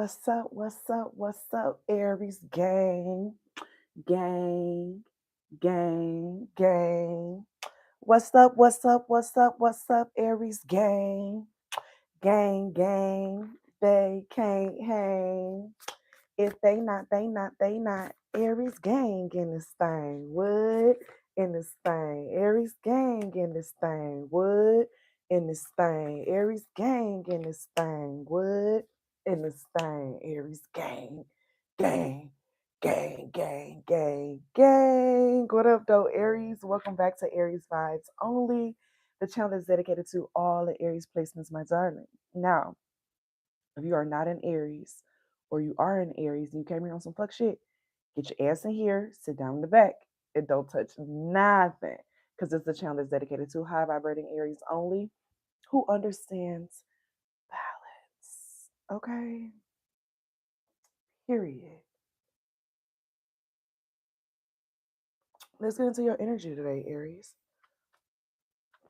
What's up? What's up? What's up, Aries gang? Gang, gang. What's up? What's up? What's up? What's up, Aries gang? Gang. They can't hang. If they not. Aries gang in this thing. What? In this thing. Aries gang in this thing. What? In this thing. Aries gang in this thing. What? In this thing. Aries gang. Gang. Gang. What up, though, Aries? Welcome back to Aries Vibes Only. The channel is dedicated to all the Aries placements, my darling. Now, if you are not an Aries or you are an Aries and you came here on some fuck shit, get your ass in here, sit down in the back, and don't touch nothing. Because it's the channel that's dedicated to high vibrating Aries only who understands balance. Okay? Period. Let's get into your energy today, Aries.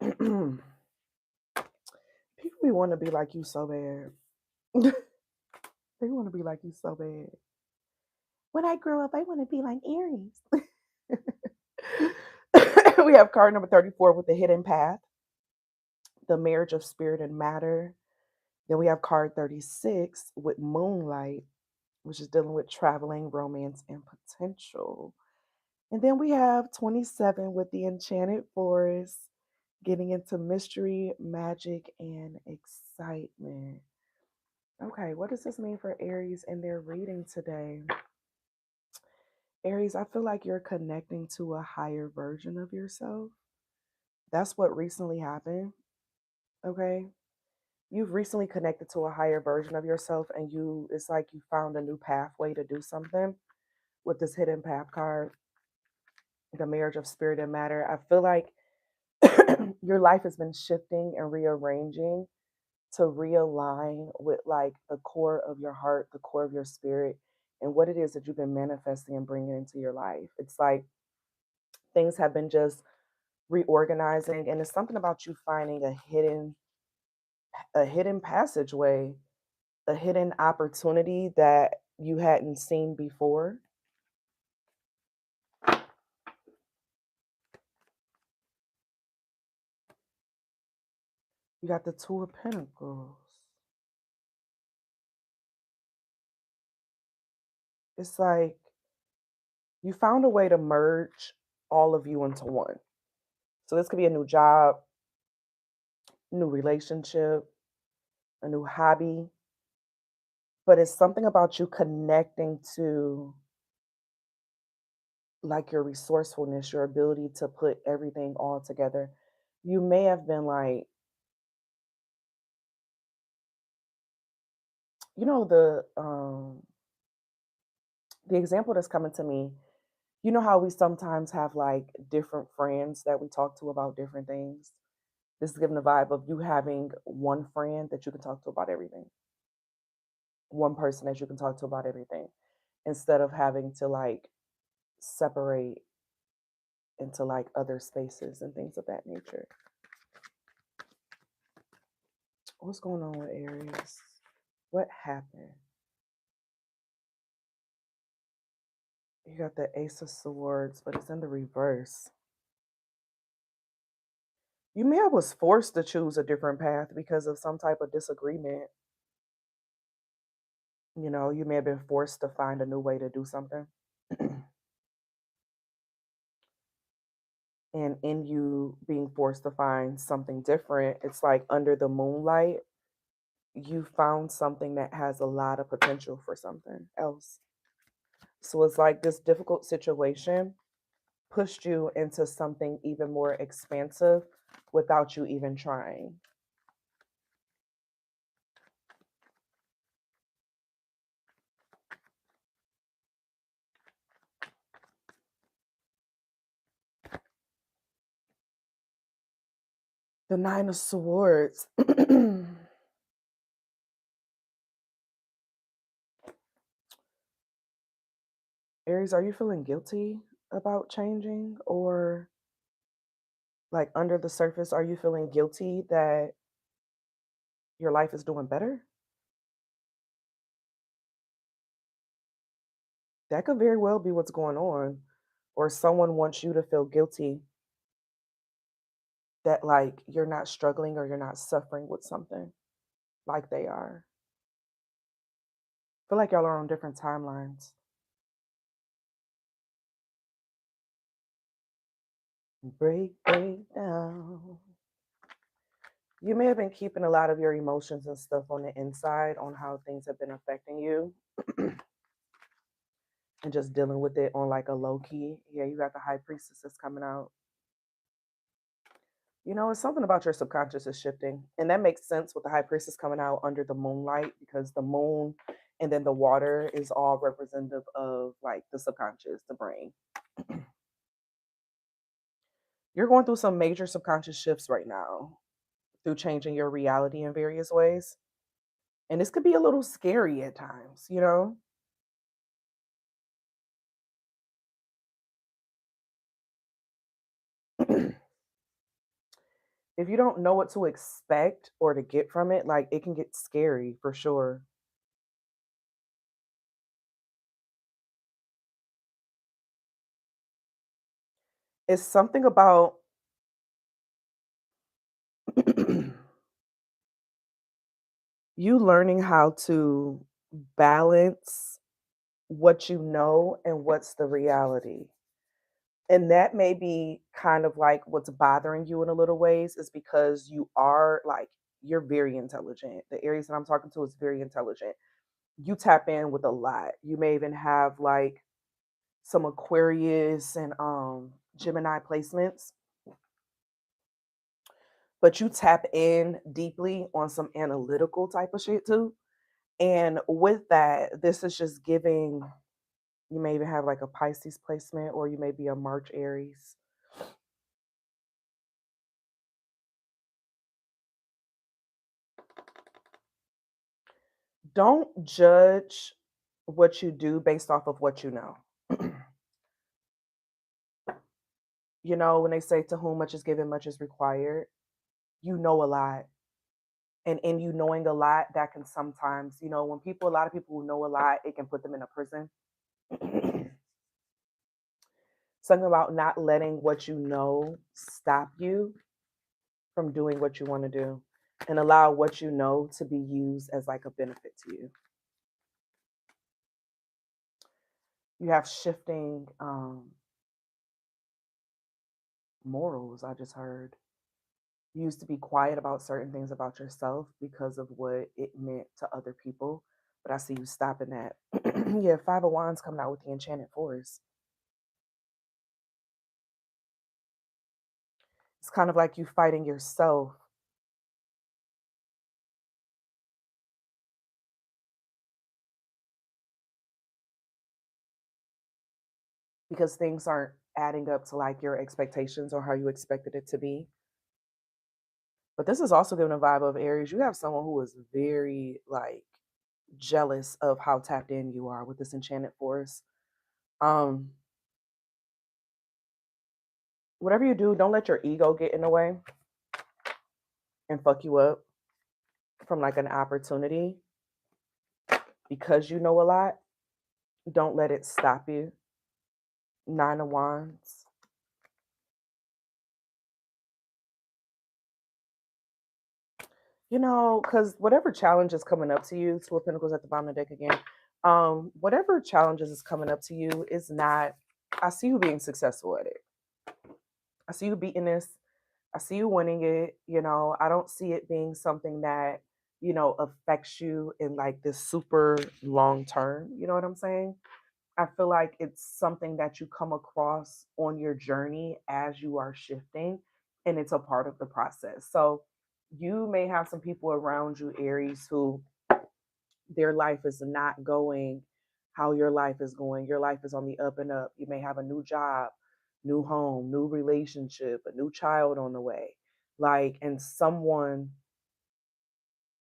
People we want to be like you so bad. They want to be like you so bad. When I grow up, I want to be like Aries. We have card number 34 with the hidden path, the marriage of spirit and matter. Then we have card 36 with moonlight, which is dealing with traveling, romance, and potential. And then we have 27 with the enchanted forest, getting into mystery, magic, and excitement. Okay, what does this mean for Aries and their reading today? Aries, I feel like you're connecting to a higher version of yourself. That's what recently happened. Okay. You've recently connected to a higher version of yourself, and it's like you found a new pathway to do something with this hidden path card, the marriage of spirit and matter. I feel like your life has been shifting and rearranging to realign with like the core of your heart, the core of your spirit, and what it is that you've been manifesting and bringing into your life. It's like things have been just reorganizing, and it's something about you finding a hidden passageway, a hidden opportunity that you hadn't seen before. You got the Two of Pentacles. It's like you found a way to merge all of you into one. So this could be a new job, new relationship, a new hobby, but it's something about you connecting to like your resourcefulness, your ability to put everything all together. You may have been like, you know, the example that's coming to me, you know how we sometimes have like different friends that we talk to about different things? This is giving the vibe of you having one friend that you can talk to about everything, one person that you can talk to about everything, instead of having to like separate into like other spaces and things of that nature. What's going on with Aries? What happened? You got the Ace of Swords, but it's in the reverse. You may have was forced to choose a different path because of some type of disagreement. You know, you may have been forced to find a new way to do something. And in you being forced to find something different, it's like under the moonlight, you found something that has a lot of potential for something else. So it's like this difficult situation pushed you into something even more expansive without you even trying. The Nine of Swords. Aries, are you feeling guilty about changing, or like under the surface, are you feeling guilty that your life is doing better? That could very well be what's going on. Or someone wants you to feel guilty that like you're not struggling or you're not suffering with something like they are. I feel like y'all are on different timelines. Break down. You may have been keeping a lot of your emotions and stuff on the inside on how things have been affecting you and just dealing with it on like a low key. Yeah, you got the high priestess that's coming out. You know, it's something about your subconscious is shifting. And that makes sense with the high priestess coming out under the moonlight because the moon and then the water is all representative of like the subconscious, the brain. You're going through some major subconscious shifts right now through changing your reality in various ways. And this could be a little scary at times, you know? If you don't know what to expect or to get from it, like it can get scary for sure. It's something about you learning how to balance what you know and what's the reality. And that may be kind of like what's bothering you in a little ways is because you are like, you're very intelligent. The areas that I'm talking to is very intelligent. You tap in with a lot. You may even have like some Aquarius and Gemini placements, but you tap in deeply on some analytical type of shit too. And with that, this is just giving, you may even have like a Pisces placement or you may be a March Aries. Don't judge what you do based off of what you know. You know, when they say to whom much is given, much is required, you know a lot. And in you knowing a lot, that can sometimes, you know, when people, a lot of people who know a lot, it can put them in a prison. Something about not letting what you know stop you from doing what you want to do and allow what you know to be used as like a benefit to you. You have shifting morals, I just heard. You used to be quiet about certain things about yourself because of what it meant to other people. But I see you stopping that. Yeah, Five of Wands coming out with the Enchanted Forest. It's kind of like you fighting yourself because things aren't adding up to like your expectations or how you expected it to be. But this is also giving a vibe of Aries. You have someone who is very like jealous of how tapped in you are with this Enchanted Forest. Um, whatever you do, don't let your ego get in the way and fuck you up from like an opportunity because you know a lot. Don't let it stop you. Nine of Wands. You know, because whatever challenge is coming up to you, Two of Pentacles at the bottom of the deck again. Whatever challenges is coming up to you is not. I see you being successful at it. I see you beating this. I see you winning it. You know, I don't see it being something that, you know, affects you in like this super long term. You know what I'm saying? I feel like it's something that you come across on your journey as you are shifting, and it's a part of the process. So you may have some people around you, Aries, who their life is not going how your life is going. Your life is on the up and up. You may have a new job, new home, new relationship, a new child on the way. Like, and someone,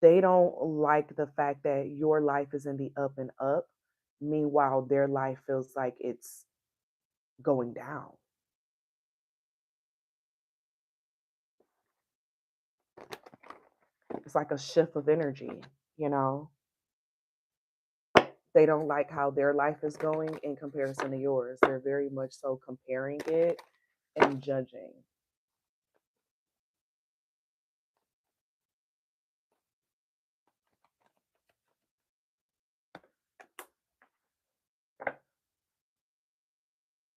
they don't like the fact that your life is in the up and up. Meanwhile, their life feels like it's going down. It's like a shift of energy, you know? They don't like how their life is going in comparison to yours. They're very much so comparing it and judging.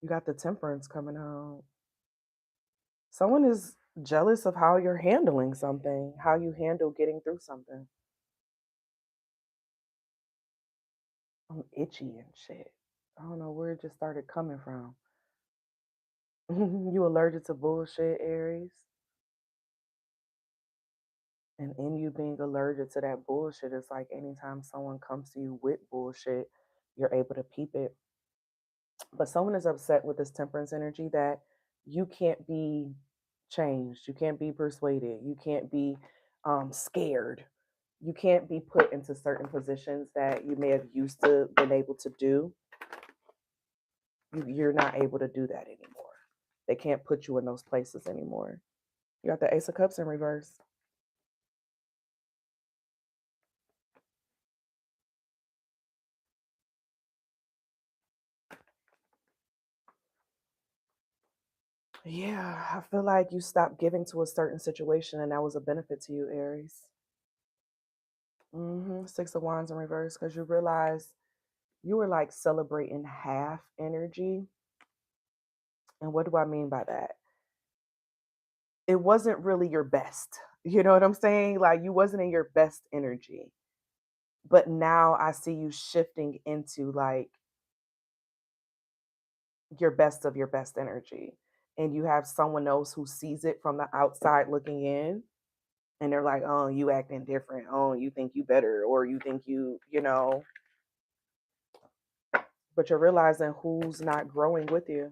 You got the temperance coming out. Someone is jealous of how you're handling something, how you handle getting through something. I'm itchy and shit. I don't know where it just started coming from. You allergic to bullshit, Aries? And in you being allergic to that bullshit, it's like anytime someone comes to you with bullshit, you're able to peep it. But someone is upset with this temperance energy that you can't be changed, you can't be persuaded, you can't be scared, you can't be put into certain positions that you may have used to been able to do. You're not able to do that anymore. They can't put you in those places anymore. You got the Ace of Cups in reverse. Yeah, I feel like you stopped giving to a certain situation and that was a benefit to you, Aries. Six of Wands in reverse because you realize you were like celebrating half energy. And what do I mean by that? It wasn't really your best. You know what I'm saying? Like you wasn't in your best energy. But now I see you shifting into like your best of your best energy. And you have someone else who sees it from the outside looking in. And they're like, oh, you acting different. Oh, you think you better. Or you think you know. But you're realizing who's not growing with you.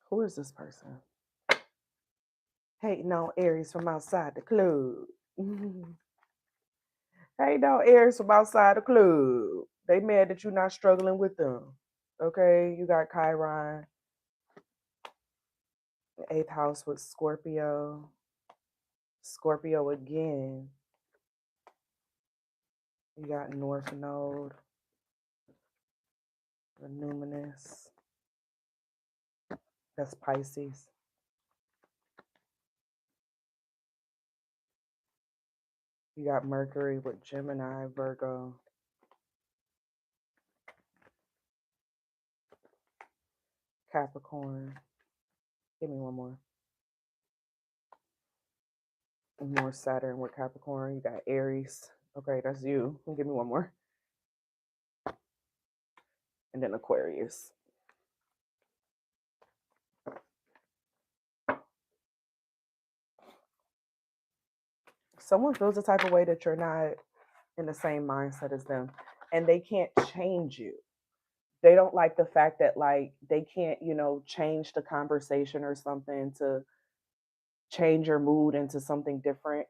Who is this person? Hey, no, Aries from outside the club. Hey, no, Aries from outside the club. They mad that you're not struggling with them. Okay, you got Chiron, eighth house with Scorpio. Scorpio again. You got North Node, the Numinous. That's Pisces. You got Mercury with Gemini, Virgo. Capricorn. Give me one more. More Saturn with Capricorn. You got Aries. Okay, that's you. Give me one more. And then Aquarius. Someone feels the type of way that you're not in the same mindset as them and they can't change you. They don't like the fact that like they can't, change the conversation or something to change your mood into something different.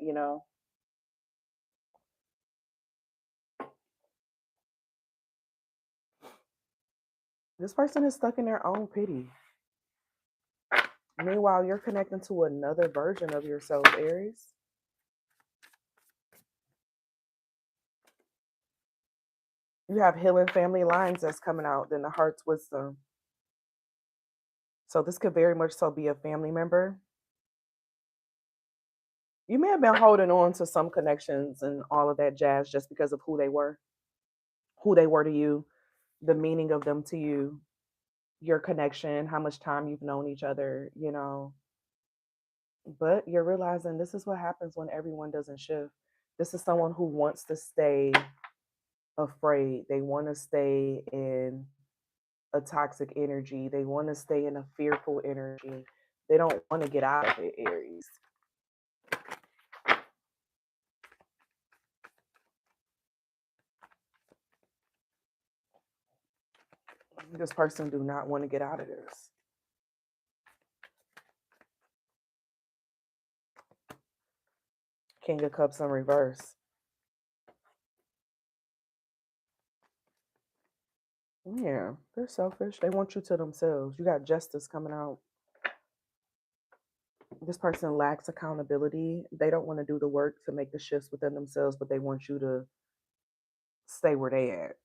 This person is stuck in their own pity. Meanwhile, you're connecting to another version of yourself, Aries. You have healing family lines that's coming out, then the heart's wisdom. So this could very much so be a family member. You may have been holding on to some connections and all of that jazz just because of who they were to you, the meaning of them to you, your connection, how much time you've known each other. But you're realizing this is what happens when everyone doesn't shift. This is someone who wants to stay afraid. They want to stay in a toxic energy. They want to stay in a fearful energy. They don't want to get out of it, Aries. This person do not want to get out of this. King of Cups in reverse. Yeah, they're selfish. They want you to themselves. You got Justice coming out. This person lacks accountability. They don't want to do the work to make the shifts within themselves, but they want you to stay where they at.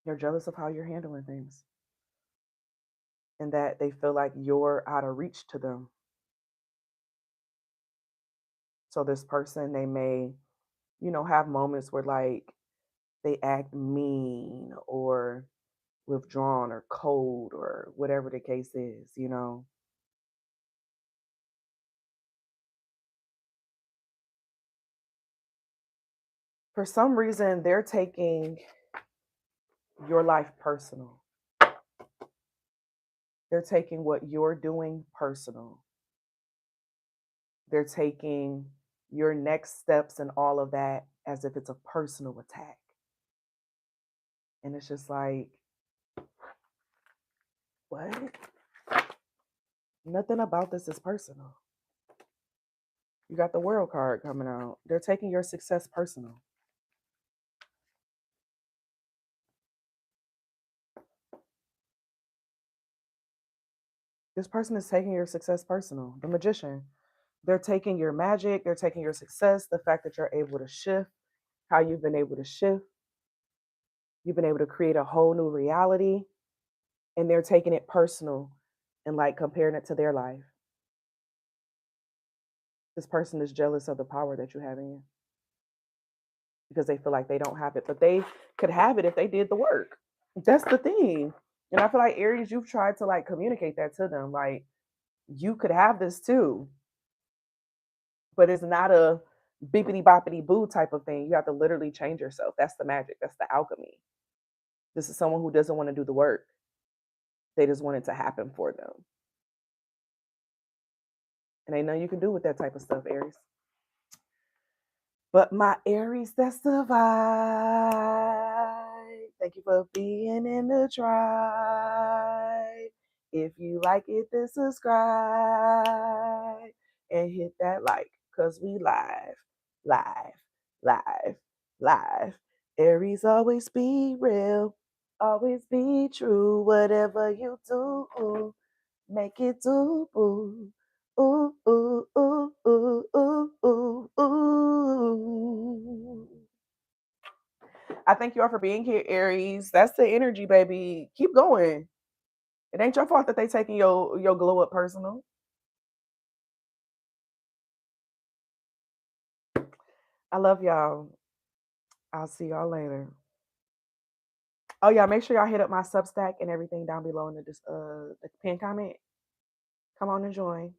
They're jealous of how you're handling things and that they feel like you're out of reach to them. So this person, they may, have moments where like they act mean or withdrawn or cold or whatever the case is. For some reason, they're taking your life personal. They're taking what you're doing personal. They're taking your next steps and all of that as if it's a personal attack. And it's just like, what? Nothing about this is personal. You got the world card coming out. They're taking your success personal. This person is taking your success personal. The magician. They're taking your magic, they're taking your success, the fact that you're able to shift, how you've been able to shift. You've been able to create a whole new reality, and they're taking it personal and like comparing it to their life. This person is jealous of the power that you have in you because they feel like they don't have it, but they could have it if they did the work. That's the thing. And I feel like Aries, you've tried to like communicate that to them. Like, you could have this too, but it's not a bippity boppity boo type of thing. You have to literally change yourself. That's the magic. That's the alchemy. This is someone who doesn't want to do the work. They just want it to happen for them. And ain't nothing you can do with that type of stuff, Aries. But my Aries, that's the vibe. Thank you for being in the tribe. If you like it, then subscribe and hit that like, because we live, live, live, live. Aries, always be real, always be true. Whatever you do, make it do. Ooh, ooh, ooh, ooh, ooh, ooh, ooh, ooh. I thank you all for being here, Aries. That's the energy, baby. Keep going. It ain't your fault that they taking your glow up personal. I love y'all. I'll see y'all later. Oh yeah, make sure y'all hit up my Substack and everything down below in the pinned comment. Come on and join.